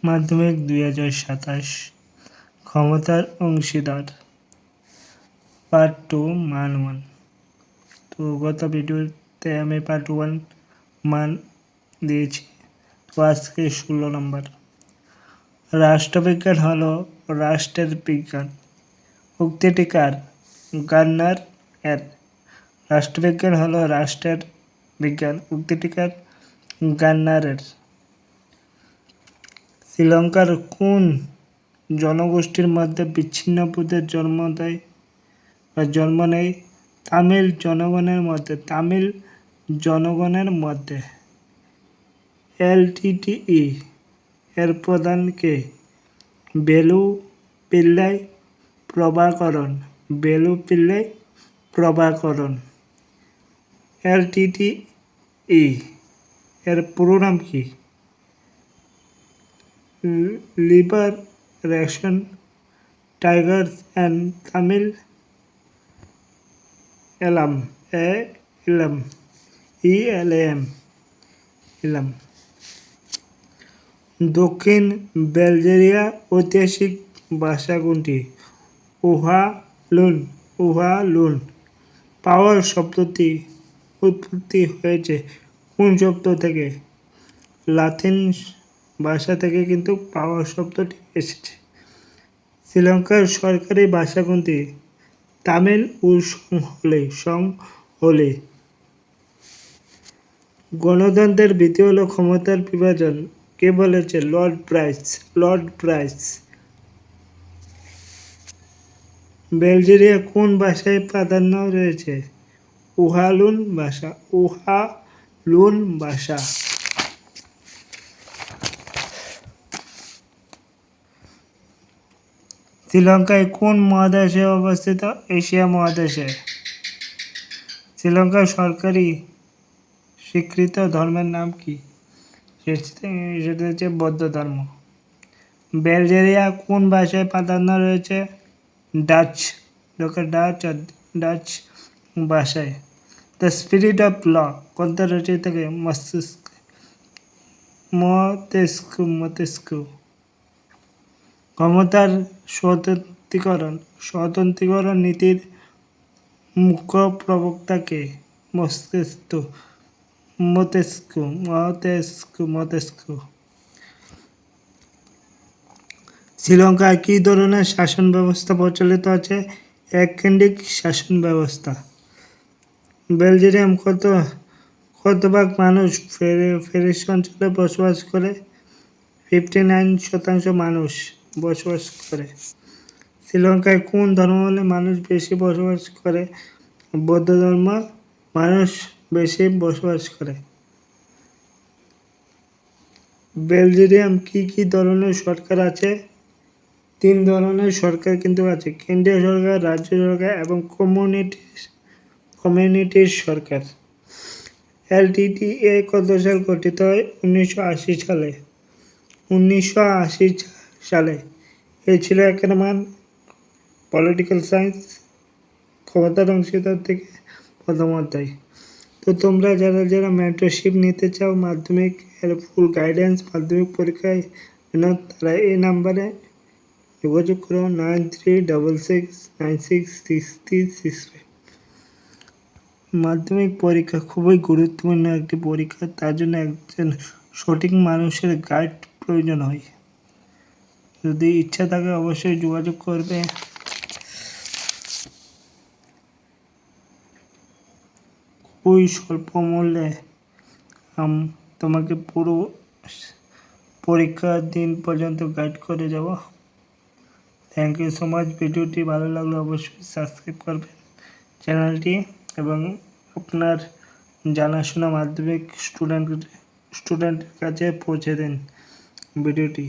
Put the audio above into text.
মাধ্যমিক 2027 ক্ষমতার অংশীদার পার্ট 2 মান 1। তো গত ভিডিওতে আমি পার্ট 1 মান দিয়েছি, তো আজকে 16 নম্বর। রাষ্ট্রবিজ্ঞান হলো রাষ্ট্রের বিজ্ঞান। উক্তিটি কার? গার্নার এর। রাষ্ট্রবিজ্ঞান হলো রাষ্ট্রের বিজ্ঞান। উক্তিটি কার? গার্নারের। শ্রীলঙ্কার কোন জনগোষ্ঠীর মধ্যে বিচ্ছিন্ন বোধের জন্ম নেয়? তামিল জনগণের মধ্যে। এলটিটিই এর প্রধান কে? বেলুপিল্লাই প্রভাকরণ। এলটিটিই এর পুরো নাম কি? লিবারেশন টাইগার্স অ্যান্ড তামিল এলাম। দক্ষিণ বেলজেরিয়া ঐতিহাসিক ভাষা কোনটি? উহালুন। পাওয়ার শব্দটি উৎপত্তি হয়েছে কোন শব্দ থেকে? লাতিন ভাষা থেকে কিন্তু পাওয়ার শব্দটি এসেছে। শ্রীলঙ্কার সরকারি ভাষা কোনটি? তামিল ও সংহলে। গণতন্ত্রের ভিত্তি হলো ক্ষমতার বিভাজন। কে বলেছে? Lord Bryce. বেলজেরিয়া কোন ভাষায় প্রাধান্য রয়েছে? উহালুন ভাষা। শ্রীলঙ্কায় কোন মহাদেশে অবস্থিত? এশিয়া মহাদেশে। শ্রীলঙ্কার সরকারি স্বীকৃত ধর্মের নাম কি? সেটা হচ্ছে বৌদ্ধ ধর্ম। বেলজেরিয়া কোন ভাষায় প্রাধান্য রয়েছে? ডাচ ভাষায়। দ্য স্পিরিট অফ ল কোনটা রচিত থেকে? মতেস্কু। ক্ষমতার স্বতন্ত্রীকরণ নীতির মুখ্য প্রবক্তা কে? মতেস্কু। শ্রীলঙ্কায় কি ধরনের শাসন ব্যবস্থা প্রচলিত আছে? এককেন্দ্রিক শাসন ব্যবস্থা। বেলজিয়াম কত ভাগ মানুষ ফেরিস অঞ্চলে বসবাস করে? 59% মানুষ বসবাস করে। শ্রীলঙ্কায় কোন ধর্মাবলম্বী মানুষ বেশি বসবাস করে? বৌদ্ধ ধর্ম মানুষ বেশি বসবাস করে। বেলজিয়াম কি ধরনের সরকার আছে? 3 ধরনের সরকার কিন্তু আছে: কেন্দ্রীয় সরকার, রাজ্য সরকার এবং কমিউনিটির সরকার। এলটিটিই কত সালে গঠিত হয়? 1980 সালে। এই ছিল একের মান পলিটিক্যাল সায়েন্স ক্ষমতার অংশীদার থেকে প্রথম অধ্যায়। তো তোমরা যারা মেন্টরশিপ নিতে চাও মাধ্যমিক এর ফুল গাইডেন্স মাধ্যমিক পরীক্ষায় তারা এই নাম্বারে যোগাযোগ করো 9366966365। মাধ্যমিক পরীক্ষা খুবই গুরুত্বপূর্ণ একটি পরীক্ষা, তার জন্য একজন সঠিক মানুষের গাইড প্রয়োজন হয়। যদি ইচ্ছা থাকে অবশ্যই যোগাযোগ করবে। খুবই স্বল্প মূল্যে তোমাকে পুরো পরীক্ষার দিন পর্যন্ত গাইড করে যাব। Thank you so much. ভিডিওটি ভালো লাগলে অবশ্যই সাবস্ক্রাইব করবেন চ্যানেলটি এবং আপনার জানাশোনা মাধ্যমিক স্টুডেন্টের কাছে পৌঁছে দিন ভিডিওটি।